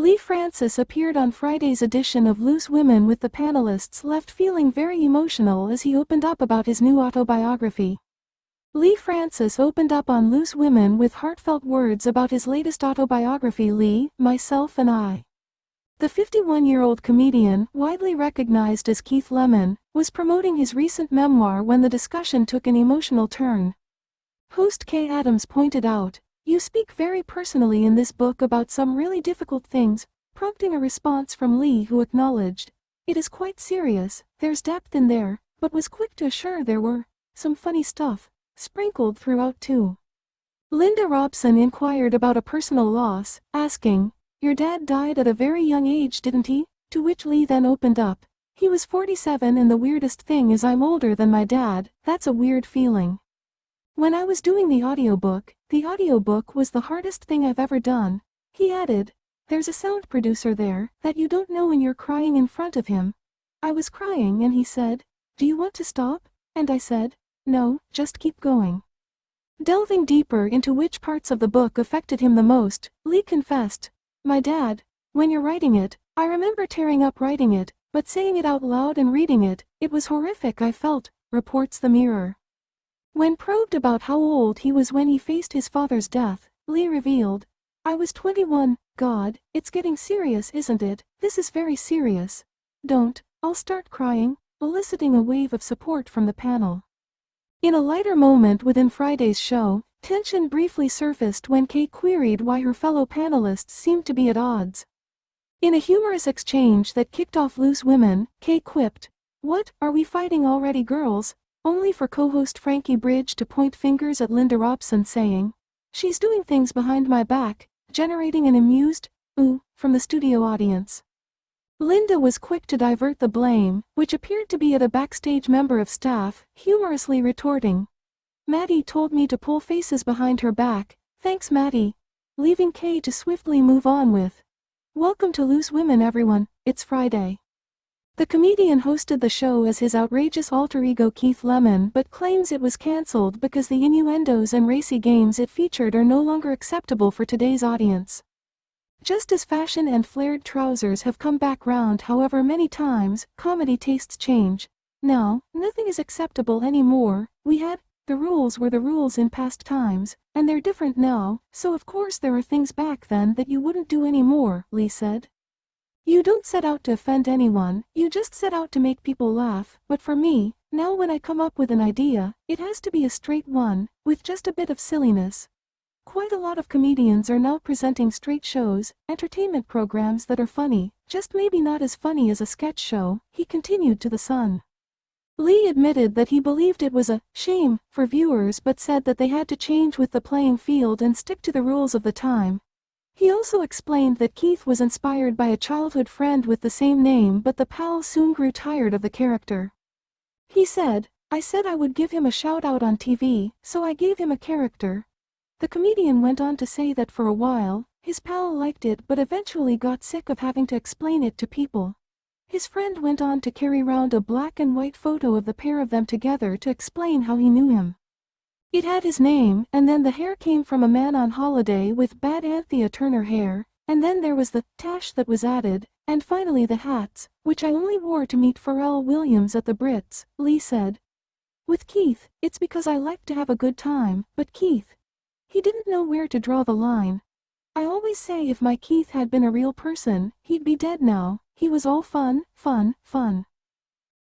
Leigh Francis appeared on Friday's edition of Loose Women with the panelists left feeling very emotional as he opened up about his new autobiography. Leigh Francis opened up on Loose Women with heartfelt words about his latest autobiography, Leigh, Myself and I. The 51-year-old comedian, widely recognized as Keith Lemon, was promoting his recent memoir when the discussion took an emotional turn. Host Kay Adams pointed out, "You speak very personally in this book about some really difficult things," prompting a response from Leigh, who acknowledged, "It is quite serious, there's depth in there," but was quick to assure there were some funny stuff sprinkled throughout too. Linda Robson inquired about a personal loss, asking, "Your dad died at a very young age, didn't he?" To which Leigh then opened up, "He was 47 and the weirdest thing is I'm older than my dad, that's a weird feeling. When I was doing the audiobook was the hardest thing I've ever done." He added, "There's a sound producer there that you don't know when you're crying in front of him. I was crying and he said, 'Do you want to stop?' And I said, 'No, just keep going.'" Delving deeper into which parts of the book affected him the most, Leigh confessed, "My dad, when you're writing it, I remember tearing up writing it, but saying it out loud and reading it, it was horrific I felt," reports the Mirror. When probed about how old he was when he faced his father's death, Leigh revealed, "I was 21, God, it's getting serious, isn't it? This is very serious. Don't, I'll start crying," eliciting a wave of support from the panel. In a lighter moment within Friday's show, tension briefly surfaced when Kay queried why her fellow panelists seemed to be at odds. In a humorous exchange that kicked off Loose Women, Kay quipped, "What, are we fighting already, girls?" only for co-host Frankie Bridge to point fingers at Linda Robson, saying, "She's doing things behind my back," generating an amused, "ooh," from the studio audience. Linda was quick to divert the blame, which appeared to be at a backstage member of staff, humorously retorting, "Maddie told me to pull faces behind her back, thanks Maddie," leaving Kay to swiftly move on with, "Welcome to Loose Women everyone, it's Friday." The comedian hosted the show as his outrageous alter ego Keith Lemon but claims it was cancelled because the innuendos and racy games it featured are no longer acceptable for today's audience. Just as fashion and flared trousers have come back round however many times, comedy tastes change. Now, nothing is acceptable anymore. The rules were the rules in past times, and they're different now, so of course there are things back then that you wouldn't do anymore," Leigh said. "You don't set out to offend anyone, you just set out to make people laugh, but for me, now when I come up with an idea, it has to be a straight one, with just a bit of silliness. Quite a lot of comedians are now presenting straight shows, entertainment programs that are funny, just maybe not as funny as a sketch show," he continued to The Sun. Leigh admitted that he believed it was a shame for viewers but said that they had to change with the playing field and stick to the rules of the time. He also explained that Keith was inspired by a childhood friend with the same name but the pal soon grew tired of the character. He said, "I said I would give him a shout-out on TV, so I gave him a character." The comedian went on to say that for a while, his pal liked it but eventually got sick of having to explain it to people. His friend went on to carry round a black and white photo of the pair of them together to explain how he knew him. It had his name, and then the hair came from a man on holiday with bad Anthea Turner hair, and then there was the tash that was added, and finally the hats, which I only wore to meet Pharrell Williams at the Brits, Leigh said. "With Keith, it's because I like to have a good time, but Keith, he didn't know where to draw the line. I always say if my Keith had been a real person, he'd be dead now, he was all fun, fun, fun."